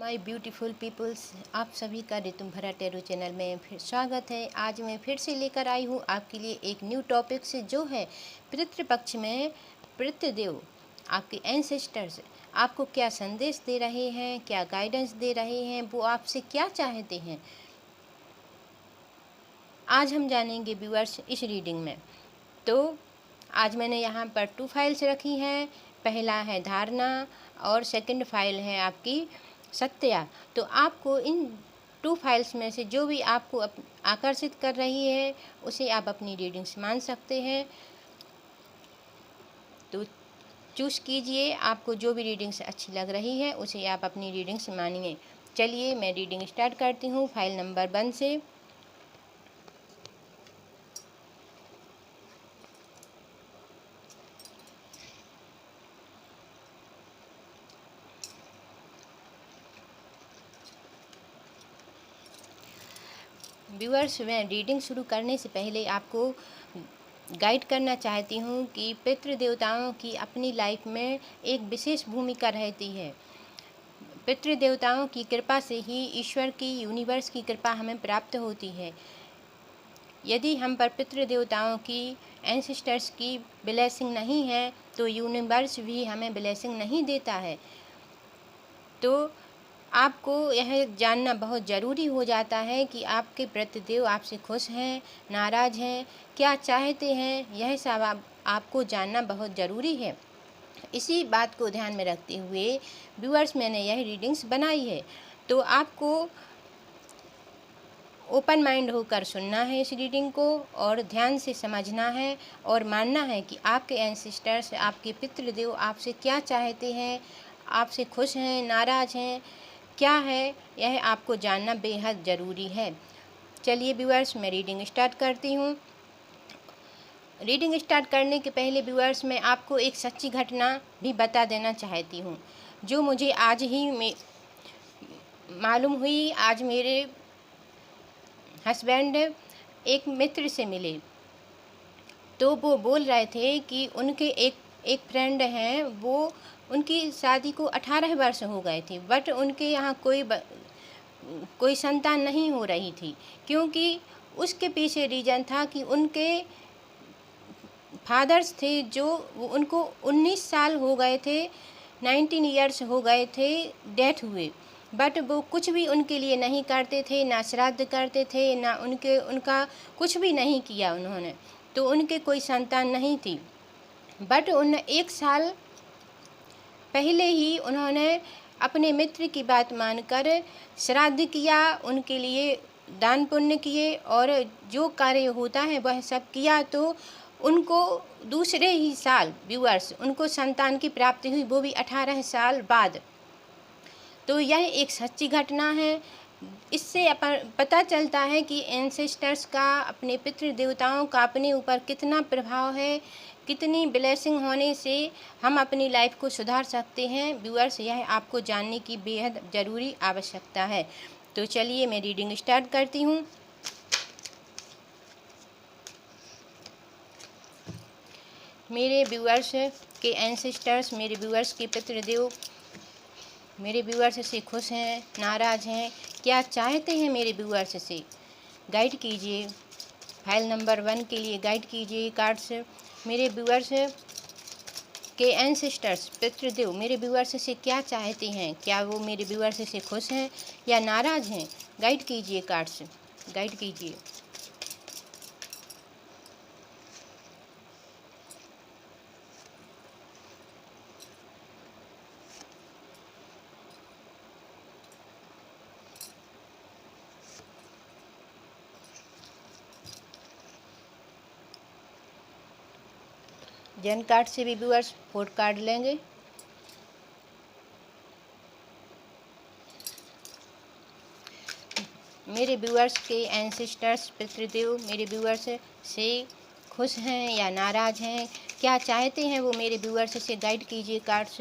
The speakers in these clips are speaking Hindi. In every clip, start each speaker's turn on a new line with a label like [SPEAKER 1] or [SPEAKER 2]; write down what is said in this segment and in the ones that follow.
[SPEAKER 1] माय ब्यूटीफुल पीपल्स, आप सभी का ऋतु भरा टैरो चैनल में फिर स्वागत है। आज मैं फिर से लेकर आई हूँ आपके लिए एक न्यू टॉपिक से, जो है पितृपक्ष में पितृदेव, आपके एंसेस्टर्स आपको क्या संदेश दे रहे हैं, क्या गाइडेंस दे रहे हैं, वो आपसे क्या चाहते हैं, आज हम जानेंगे व्यूअर्स इस रीडिंग में। तो आज मैंने यहाँ पर 2 फाइल्स रखी हैं। पहला है धारणा और सेकंड फाइल है आपकी सत्या। तो आपको इन 2 फाइल्स में से जो भी आपको आकर्षित कर रही है उसे आप अपनी रीडिंग्स मान सकते हैं। तो चूज़ कीजिए, आपको जो भी रीडिंग्स अच्छी लग रही है उसे आप अपनी रीडिंग्स मानिए। चलिए मैं रीडिंग स्टार्ट करती हूँ फाइल नंबर 1 से। व्यूअर्स, मैं रीडिंग शुरू करने से पहले आपको गाइड करना चाहती हूँ कि पितृ देवताओं की अपनी लाइफ में एक विशेष भूमिका रहती है। पितृ देवताओं की कृपा से ही ईश्वर की, यूनिवर्स की कृपा हमें प्राप्त होती है। यदि हम पर पितृ देवताओं की, एंसेस्टर्स की ब्लेसिंग नहीं है तो यूनिवर्स भी हमें ब्लेसिंग नहीं देता है। तो आपको यह जानना बहुत ज़रूरी हो जाता है कि आपके प्रतिदेव आपसे खुश हैं, नाराज़ हैं, क्या चाहते हैं, यह सब आपको जानना बहुत ज़रूरी है। इसी बात को ध्यान में रखते हुए व्यूअर्स मैंने यह रीडिंग्स बनाई है। तो आपको ओपन माइंड होकर सुनना है इस रीडिंग को और ध्यान से समझना है और मानना है कि आपके एंसेस्टर्स, आपके पितृदेव आपसे क्या चाहते हैं, आपसे खुश हैं, नाराज़ हैं, क्या है, यह आपको जानना बेहद ज़रूरी है। चलिए व्यूअर्स, मैं रीडिंग स्टार्ट करती हूँ। रीडिंग स्टार्ट करने के पहले व्यूअर्स, मैं आपको एक सच्ची घटना भी बता देना चाहती हूँ, जो मुझे आज ही मालूम हुई। आज मेरे हस्बैंड एक मित्र से मिले, तो वो बोल रहे थे कि उनके एक फ्रेंड हैं, वो उनकी शादी को 18 वर्ष हो गए थे, बट उनके यहाँ कोई संतान नहीं हो रही थी, क्योंकि उसके पीछे रीज़न था कि उनके फादर्स थे, जो उनको 19 साल हो गए थे, 19 ईयर्स हो गए थे डेथ हुए, बट वो कुछ भी उनके लिए नहीं करते थे, ना श्राद्ध करते थे, ना उनका कुछ भी नहीं किया उन्होंने। तो उनके कोई संतान नहीं थी, बट 1 साल पहले ही उन्होंने अपने मित्र की बात मानकर श्राद्ध किया, उनके लिए दान पुण्य किए और जो कार्य होता है वह सब किया। तो उनको दूसरे ही साल व्यूअर्स उनको संतान की प्राप्ति हुई, वो भी 18 साल बाद। तो यह एक सच्ची घटना है। इससे पता चलता है कि एंसेस्टर्स का, अपने पितृ देवताओं का अपने ऊपर कितना प्रभाव है, कितनी ब्लेसिंग होने से हम अपनी लाइफ को सुधार सकते हैं। व्यूअर्स, यह आपको जानने की बेहद ज़रूरी आवश्यकता है। तो चलिए मैं रीडिंग स्टार्ट करती हूँ। मेरे व्यूअर्स के एंसेस्टर्स, मेरे व्यूअर्स के पितृदेव मेरे व्यूअर्स से खुश हैं, नाराज़ हैं, क्या चाहते हैं मेरे व्यूअर्स से, गाइड कीजिए। फाइल नंबर 1 के लिए गाइड कीजिए कार्ड्स। मेरे व्यूअर्स के एंसेस्टर्स, पितृदेव मेरे व्यूअर्स से क्या चाहते हैं, क्या वो मेरे व्यूअर्स से खुश हैं या नाराज़ हैं, गाइड कीजिए कार्ड्स, गाइड कीजिए। जन कार्ड से भी व्यूअर्स 4 कार्ड लेंगे। मेरे व्यूअर्स के एंसेस्टर्स, पितृदेव मेरे व्यूअर्स से खुश हैं या नाराज़ हैं, क्या चाहते हैं वो मेरे व्यूअर्स से, गाइड कीजिए कार्ड्स।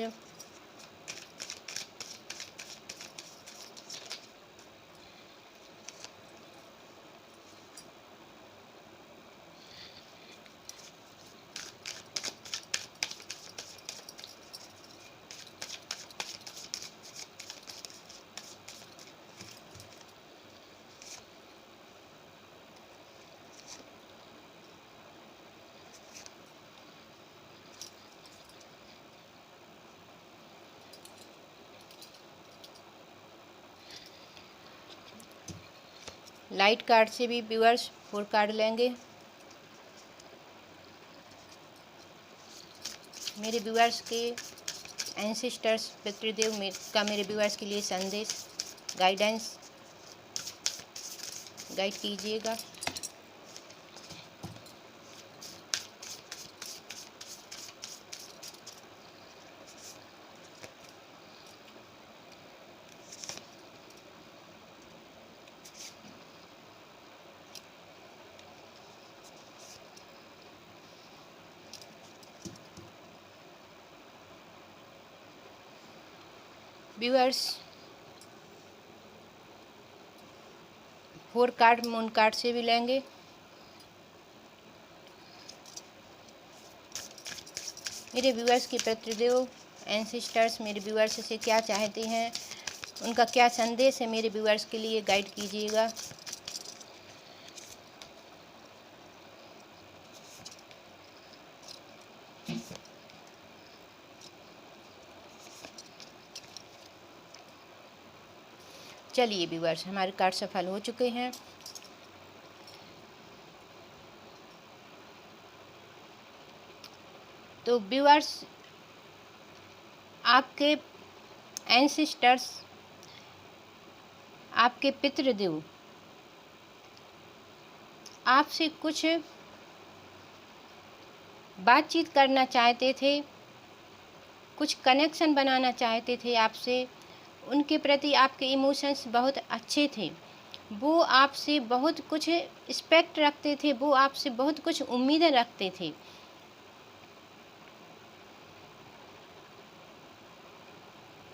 [SPEAKER 1] लाइट कार्ड से भी व्यूअर्स 4 कार्ड लेंगे। मेरे व्यूअर्स के एंसेस्टर्स पितृदेव का मेरे व्यूअर्स के लिए संदेश, गाइडेंस, गाइड कीजिएगा। व्यूअर्स 4 कार्ड मून कार्ड से भी लेंगे। मेरे व्यूअर्स के पितृदेव एंसेस्टर्स मेरे व्यूअर्स से क्या चाहते हैं, उनका क्या संदेश है मेरे व्यूअर्स के लिए, गाइड कीजिएगा। चलिए व्यूअर्स, हमारे कार्ड सफल हो चुके हैं। तो व्यूअर्स, आपके एंसेस्टर्स, आपके पितृदेव आपसे कुछ बातचीत करना चाहते थे, कुछ कनेक्शन बनाना चाहते थे आपसे। उनके प्रति आपके इमोशंस बहुत अच्छे थे, वो आपसे बहुत कुछ रिस्पेक्ट रखते थे, वो आपसे बहुत कुछ उम्मीदें रखते थे।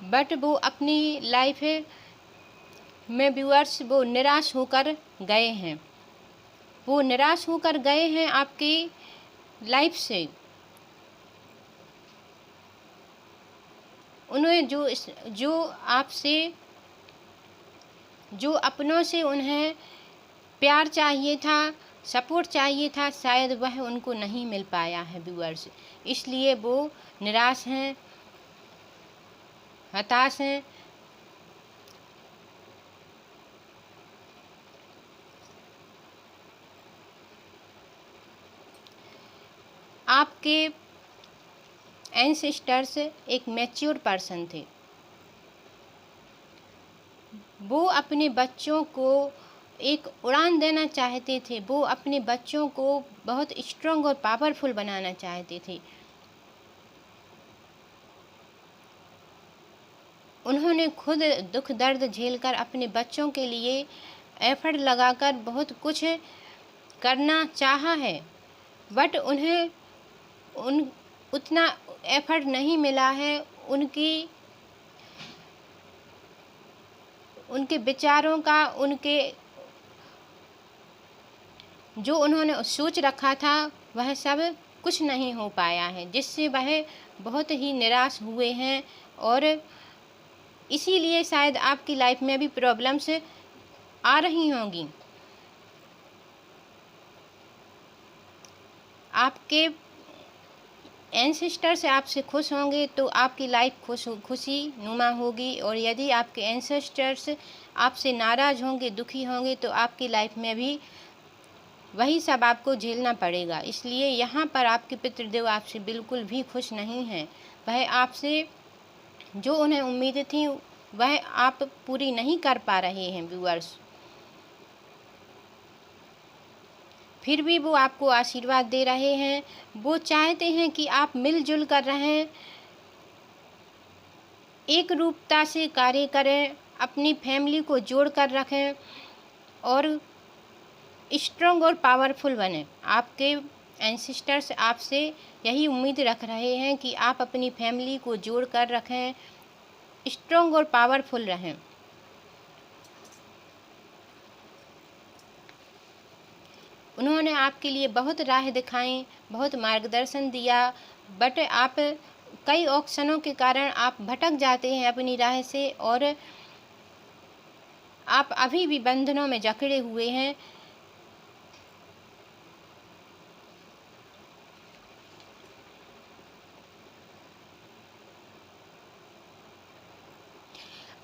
[SPEAKER 1] बट वो अपनी लाइफ में व्यूअर्स वो निराश होकर गए हैं, वो निराश होकर गए हैं आपकी लाइफ से। उन्हें जो आपसे, जो अपनों से उन्हें प्यार चाहिए था, सपोर्ट चाहिए था, शायद वह उनको नहीं मिल पाया है व्यूअर्स। इसलिए वो निराश हैं, हताश हैं। आपके एंसेस्टर्स एक मैच्योर पर्सन थे, वो अपने बच्चों को एक उड़ान देना चाहते थे, वो अपने बच्चों को बहुत स्ट्रॉन्ग और पावरफुल बनाना चाहते थे। उन्होंने खुद दुख दर्द झेलकर अपने बच्चों के लिए एफर्ट लगाकर बहुत कुछ करना चाहा है, बट उन्हें उतना एफर्ट नहीं मिला है। उनके विचारों का, उनके जो उन्होंने सोच रखा था वह सब कुछ नहीं हो पाया है, जिससे वह बहुत ही निराश हुए हैं। और इसीलिए शायद आपकी लाइफ में भी प्रॉब्लम्स आ रही होंगी। आपके एंसेस्टर से आपसे खुश होंगे तो आपकी लाइफ खुशी नुमा होगी, और यदि आपके एंसेस्टर्स आपसे नाराज़ होंगे, दुखी होंगे, तो आपकी लाइफ में भी वही सब आपको झेलना पड़ेगा। इसलिए यहाँ पर आपके पितृदेव आपसे बिल्कुल भी खुश नहीं हैं। वह आपसे जो उन्हें उम्मीदें थी वह आप पूरी नहीं कर पा रहे हैं व्यूअर्स। फिर भी वो आपको आशीर्वाद दे रहे हैं। वो चाहते हैं कि आप मिलजुल कर रहें, एक रूपता से कार्य करें, अपनी फैमिली को जोड़ कर रखें और स्ट्रॉन्ग और पावरफुल बने। आपके एंसेस्टर्स आपसे यही उम्मीद रख रहे हैं कि आप अपनी फैमिली को जोड़ कर रखें, स्ट्रॉन्ग और पावरफुल रहें। उन्होंने आपके लिए बहुत राह दिखाई, बहुत मार्गदर्शन दिया, बट आप कई ऑप्शनों के कारण आप भटक जाते हैं अपनी राह से, और आप अभी भी बंधनों में जकड़े हुए हैं।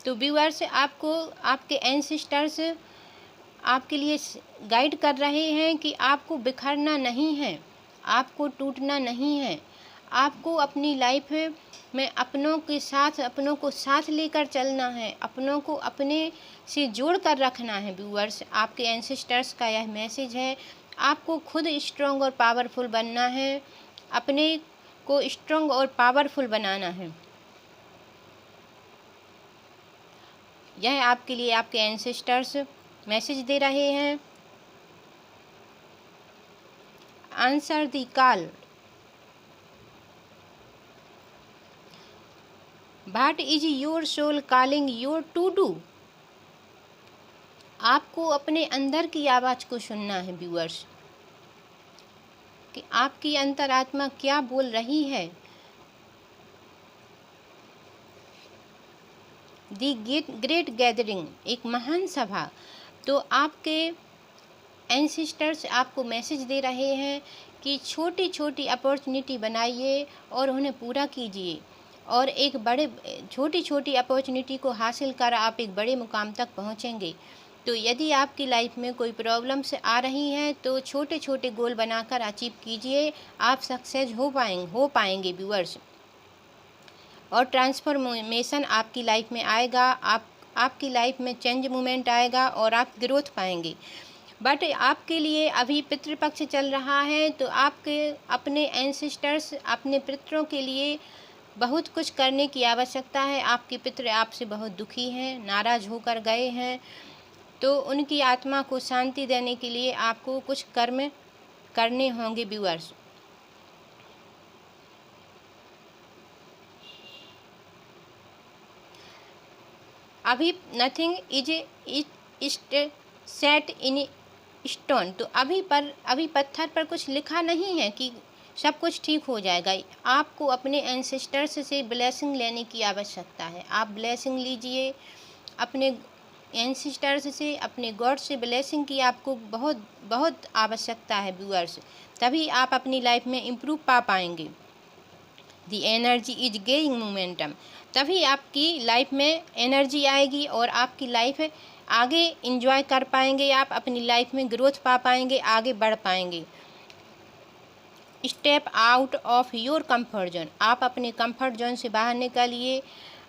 [SPEAKER 1] तो व्यूअर्स, आपको आपके एंसेस्टर्स आपके लिए गाइड कर रहे हैं कि आपको बिखरना नहीं है, आपको टूटना नहीं है, आपको अपनी लाइफ में अपनों को साथ लेकर चलना है, अपनों को अपने से जोड़ कर रखना है। व्यूअर्स, आपके एंसेस्टर्स का यह मैसेज है। आपको खुद स्ट्रॉन्ग और पावरफुल बनना है, अपने को स्ट्रॉन्ग और पावरफुल बनाना है। यह आपके लिए आपके एंसेस्टर्स मैसेज दे रहे हैं। Answer the call. What is your soul calling you to do. आपको अपने अंदर की आवाज़ को सुनना है व्यूअर्स, कि आपकी अंतरात्मा क्या बोल रही है। दी ग्रेट गैदरिंग, एक महान सभा। तो आपके एंसेस्टर्स आपको मैसेज दे रहे हैं कि छोटी छोटी अपॉर्चुनिटी बनाइए और उन्हें पूरा कीजिए, और एक बड़े छोटी छोटी अपॉर्चुनिटी को हासिल कर आप एक बड़े मुकाम तक पहुंचेंगे। तो यदि आपकी लाइफ में कोई प्रॉब्लम्स आ रही हैं तो छोटे छोटे गोल बनाकर अचीव कीजिए, आप सक्सेस हो पाएंगे व्यूअर्स। और ट्रांसफॉर्मेशन आपकी लाइफ में आएगा, आपकी लाइफ में चेंज मूवमेंट आएगा और आप ग्रोथ पाएंगे। बट आपके लिए अभी पितृपक्ष चल रहा है, तो आपके अपने एंसेस्टर्स, अपने पितरों के लिए बहुत कुछ करने की आवश्यकता है। आपके पितृ आपसे बहुत दुखी हैं, नाराज़ होकर गए हैं, तो उनकी आत्मा को शांति देने के लिए आपको कुछ कर्म करने होंगे व्यूअर्स। अभी nothing is set in stone. तो अभी पत्थर पर कुछ लिखा नहीं है कि सब कुछ ठीक हो जाएगा। आपको अपने एंसेस्टर्स से ब्लेसिंग लेने की आवश्यकता है। आप ब्लेसिंग लीजिए अपने एंसेस्टर्स से, अपने गॉड से ब्लेसिंग की आपको बहुत बहुत आवश्यकता है व्यूअर्स। तभी आप अपनी लाइफ में इम्प्रूव पा पाएंगे। The energy is gaining momentum. तभी आपकी लाइफ में एनर्जी आएगी और आपकी लाइफ आगे इंजॉय कर पाएंगे, आप अपनी लाइफ में ग्रोथ पा पाएंगे, आगे बढ़ पाएंगे। Step out of your comfort zone. आप अपने कंफर्ट जोन से बाहर निकलिए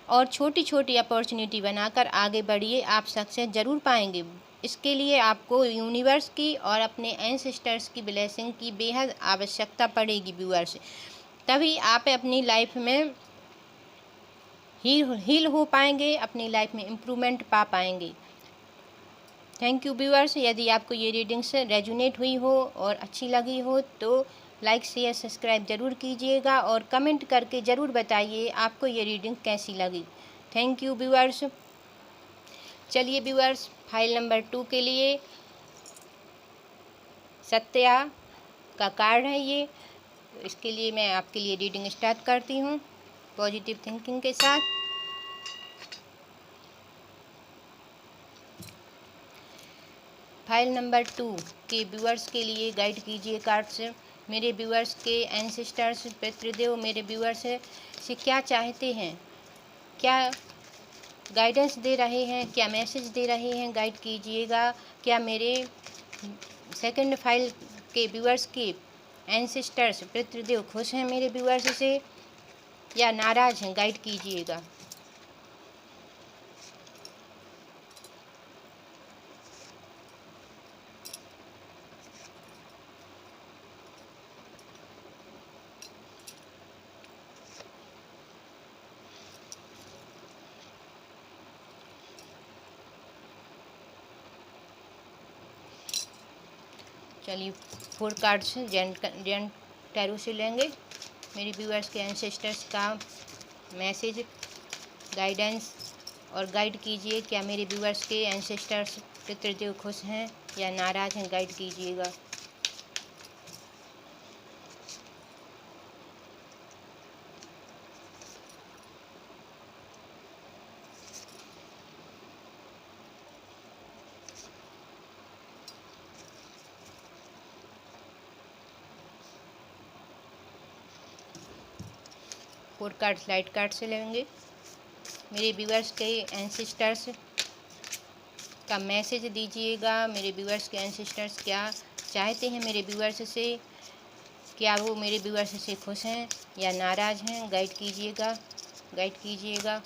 [SPEAKER 1] और छोटी छोटी अपॉर्चुनिटी बनाकर आगे बढ़िए, आप सक्सेस ज़रूर पाएंगे। इसके लिए आपको यूनिवर्स की और अपने एंसेस्टर्स की ब्लेसिंग की बेहद आवश्यकता पड़ेगी व्यूअर्स। तभी आप अपनी लाइफ में हील हो पाएंगे, अपनी लाइफ में इम्प्रूवमेंट पा पाएंगे। Thank you viewers. यदि आपको ये रीडिंग्स रेजोनेट हुई हो और अच्छी लगी हो तो लाइक शेयर सब्सक्राइब ज़रूर कीजिएगा और कमेंट करके ज़रूर बताइए आपको ये रीडिंग कैसी लगी। Thank you viewers. चलिए व्यूअर्स, फाइल नंबर 2 के लिए सत्या का कार्ड है ये। तो इसके लिए मैं आपके लिए रीडिंग स्टार्ट करती हूँ पॉजिटिव थिंकिंग के साथ। फाइल नंबर 2 के व्यूअर्स के लिए गाइड कीजिए कार्ड्स। मेरे व्यूअर्स के एंसेस्टर्स, पितृदेव मेरे व्यूअर्स से क्या चाहते हैं, क्या गाइडेंस दे रहे हैं, क्या मैसेज दे रहे हैं, गाइड कीजिएगा। क्या मेरे सेकंड फाइल के व्यूअर्स के एंसेस्टर्स, पितृदेव खुश हैं मेरे व्यूअर्स से या नाराज़ हैं, गाइड कीजिएगा। चलिए 4 कार्ड्स जेंट टैरो से लेंगे। मेरे व्यूअर्स के एंसेस्टर्स का मैसेज, गाइडेंस और गाइड कीजिए। क्या मेरे व्यूअर्स के एंसेस्टर्स, पितृदेव खुश हैं या नाराज़ हैं, गाइड कीजिएगा। फोर कार्ड्स लाइट कार्ड से लेंगे। मेरे व्यूअर्स के एंसेस्टर्स का मैसेज दीजिएगा। मेरे व्यूअर्स के एंसेस्टर्स क्या चाहते हैं मेरे व्यूअर्स से, क्या वो मेरे व्यूअर्स से खुश हैं या नाराज़ हैं, गाइड कीजिएगा, गाइड कीजिएगा।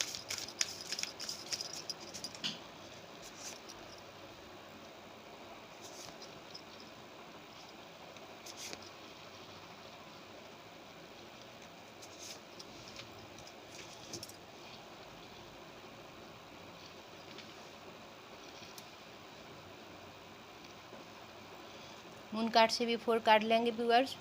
[SPEAKER 1] मून कार्ड से भी 4 कार्ड लेंगे व्यूअर्स।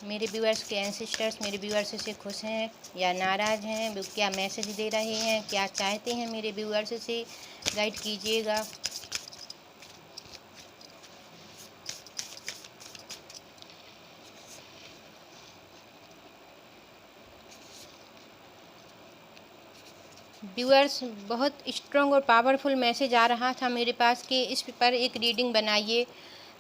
[SPEAKER 1] मेरे व्यूअर्स के एंसेस्टर्स मेरे व्यूअर्स से खुश हैं या नाराज़ हैं, वो क्या मैसेज दे रहे हैं, क्या चाहते हैं मेरे व्यूअर्स से, गाइड कीजिएगा। व्यूअर्स, बहुत स्ट्रॉन्ग और पावरफुल मैसेज आ रहा था मेरे पास कि इस पर एक रीडिंग बनाइए,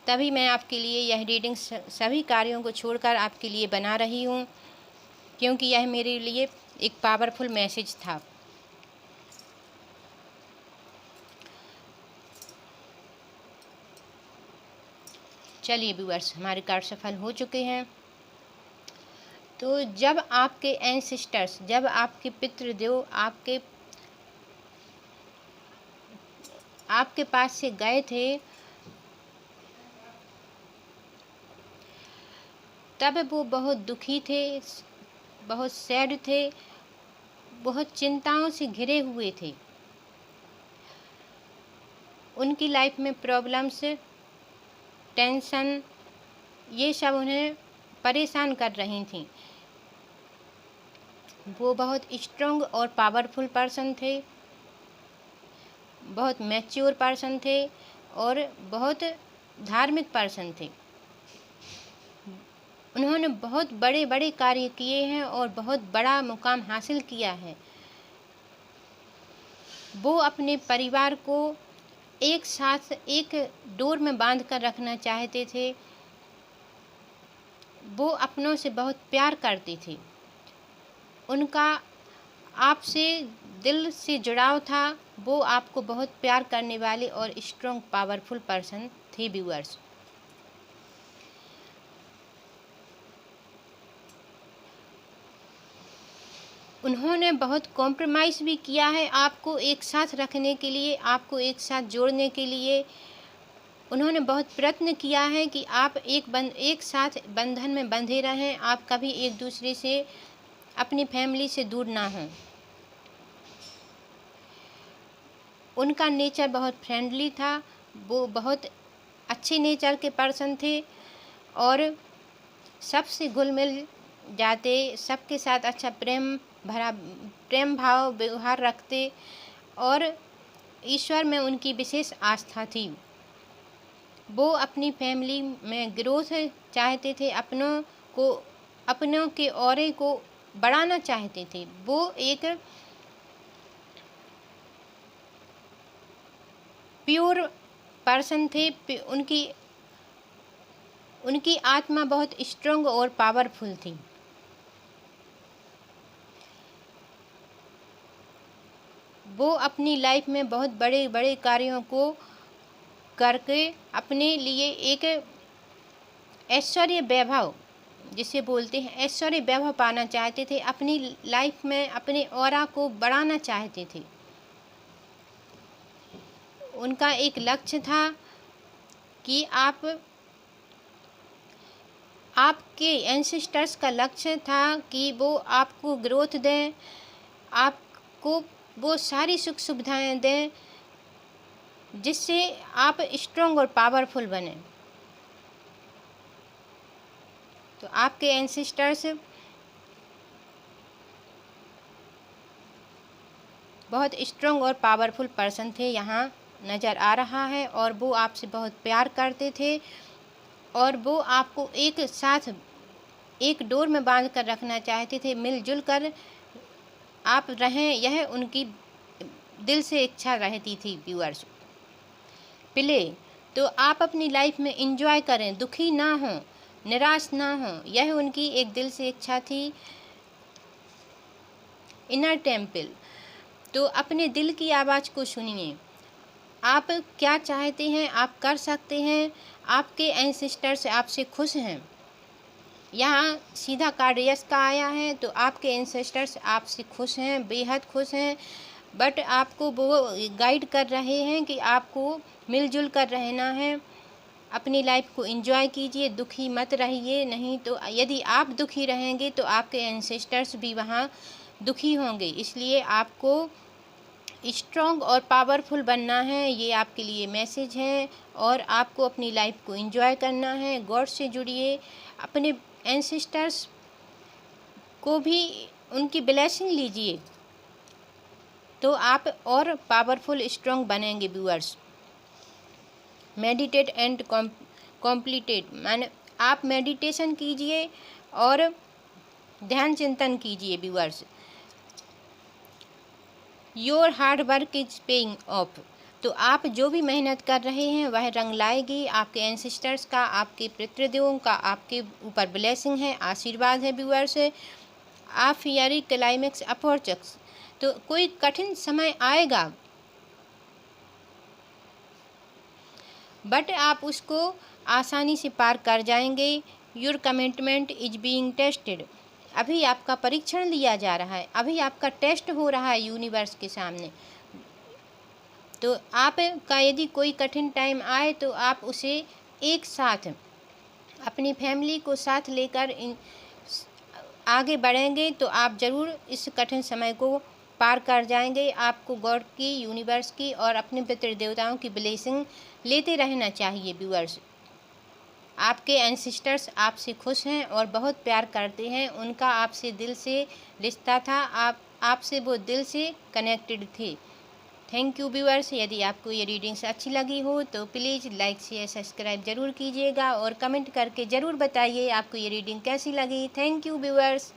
[SPEAKER 1] तभी मैं आपके लिए यह रीडिंग सभी कार्यों को छोड़कर आपके लिए बना रही हूँ, क्योंकि यह मेरे लिए एक पावरफुल मैसेज था। चलिए व्यूअर्स, हमारे कार्ड सफल हो चुके हैं। तो जब आपके एंसेस्टर्स, जब आपके पितृदेव आपके पास से गए थे, तब वो बहुत दुखी थे, बहुत सैड थे, बहुत चिंताओं से घिरे हुए थे। उनकी लाइफ में प्रॉब्लम्स, टेंशन, ये सब उन्हें परेशान कर रही थी। वो बहुत स्ट्रॉन्ग और पावरफुल पर्सन थे, बहुत मैच्योर पर्सन थे और बहुत धार्मिक पर्सन थे। उन्होंने बहुत बड़े बड़े कार्य किए हैं और बहुत बड़ा मुकाम हासिल किया है। वो अपने परिवार को एक साथ एक डोर में बांध कर रखना चाहते थे। वो अपनों से बहुत प्यार करते थे। उनका आपसे दिल से जुड़ाव था। वो आपको बहुत प्यार करने वाले और स्ट्रॉन्ग पावरफुल पर्सन थे व्यूअर्स। उन्होंने बहुत कॉम्प्रोमाइज़ भी किया है आपको एक साथ रखने के लिए, आपको एक साथ जोड़ने के लिए। उन्होंने बहुत प्रयत्न किया है कि आप एक साथ बंधन में बंधे रहें, आप कभी एक दूसरे से, अपनी फैमिली से दूर ना हों। उनका नेचर बहुत फ्रेंडली था, वो बहुत अच्छे नेचर के पर्सन थे और सबसे घुल मिल जाते, सबके साथ अच्छा प्रेम भाव व्यवहार रखते और ईश्वर में उनकी विशेष आस्था थी। वो अपनी फैमिली में ग्रोथ चाहते थे, अपनों के औरे को बढ़ाना चाहते थे। वो एक प्योर पर्सन थे। उनकी आत्मा बहुत स्ट्रॉन्ग और पावरफुल थी। वो अपनी लाइफ में बहुत बड़े बड़े कार्यों को करके अपने लिए एक ऐश्वर्य वैभव, जिसे बोलते हैं ऐश्वर्य वैभव, पाना चाहते थे। अपनी लाइफ में अपने ऑरा को बढ़ाना चाहते थे। उनका एक लक्ष्य था कि आपके एंसेस्टर्स का लक्ष्य था कि वो आपको ग्रोथ दें, आपको वो सारी सुख सुविधाएं दें जिससे आप स्ट्रॉन्ग और पावरफुल बने। तो आपके एंसेस्टर्स बहुत स्ट्रॉन्ग और पावरफुल पर्सन थे, यहाँ नज़र आ रहा है। और वो आपसे बहुत प्यार करते थे और वो आपको एक साथ एक डोर में बांध कर रखना चाहते थे। मिलजुल कर आप रहें, यह उनकी दिल से इच्छा रहती थी व्यूअर्स। प्ले तो आप अपनी लाइफ में एंजॉय करें, दुखी ना हों, निराश ना हों, यह उनकी एक दिल से इच्छा थी। इनर टेम्पल तो अपने दिल की आवाज़ को सुनिए, आप क्या चाहते हैं आप कर सकते हैं। आपके एंसेस्टर्स आपसे खुश हैं। यहाँ सीधा कार्ड यस का आया है, तो आपके एंसेस्टर्स आपसे खुश हैं, बेहद खुश हैं। बट आपको वो गाइड कर रहे हैं कि आपको मिलजुल कर रहना है, अपनी लाइफ को एंजॉय कीजिए, दुखी मत रहिए। नहीं तो यदि आप दुखी रहेंगे तो आपके एंसेस्टर्स भी वहाँ दुखी होंगे। इसलिए आपको स्ट्रॉन्ग और पावरफुल बनना है, ये आपके लिए मैसेज है। और आपको अपनी लाइफ को एंजॉय करना है। गॉड से जुड़िए, अपने एंसेस्टर्स को भी उनकी ब्लेसिंग लीजिए, तो आप और पावरफुल स्ट्रॉन्ग बनेंगे व्यूअर्स। मेडिटेट एंड कॉम्प्लीटेट, माने आप मेडिटेशन कीजिए और ध्यान चिंतन कीजिए viewers. Your hard work is paying off, तो आप जो भी मेहनत कर रहे हैं वह रंग लाएगी। आपके एंसेस्टर्स का, आपके पितृदेवों का आपके ऊपर ब्लेसिंग है, आशीर्वाद है व्यूअर्स। आप फियरी क्लाइमेक्स अपोर्चक्स, तो कोई कठिन समय आएगा बट आप उसको आसानी से पार कर जाएंगे। Your commitment is being tested, अभी आपका परीक्षण लिया जा रहा है, अभी आपका टेस्ट हो रहा है यूनिवर्स के सामने। तो आपका यदि कोई कठिन टाइम आए तो आप उसे एक साथ अपनी फैमिली को साथ लेकर आगे बढ़ेंगे, तो आप ज़रूर इस कठिन समय को पार कर जाएंगे। आपको गॉड की, यूनिवर्स की और अपने पितृ देवताओं की ब्लेसिंग लेते रहना चाहिए व्यूअर्स। आपके एंसेस्टर्स आपसे खुश हैं और बहुत प्यार करते हैं। उनका आपसे दिल से रिश्ता था, आपसे वो दिल से कनेक्टेड थे। Thank you viewers. यदि आपको ये रीडिंग्स अच्छी लगी हो तो प्लीज़ लाइक शेयर सब्सक्राइब ज़रूर कीजिएगा और कमेंट करके ज़रूर बताइए आपको ये रीडिंग कैसी लगी। Thank you viewers.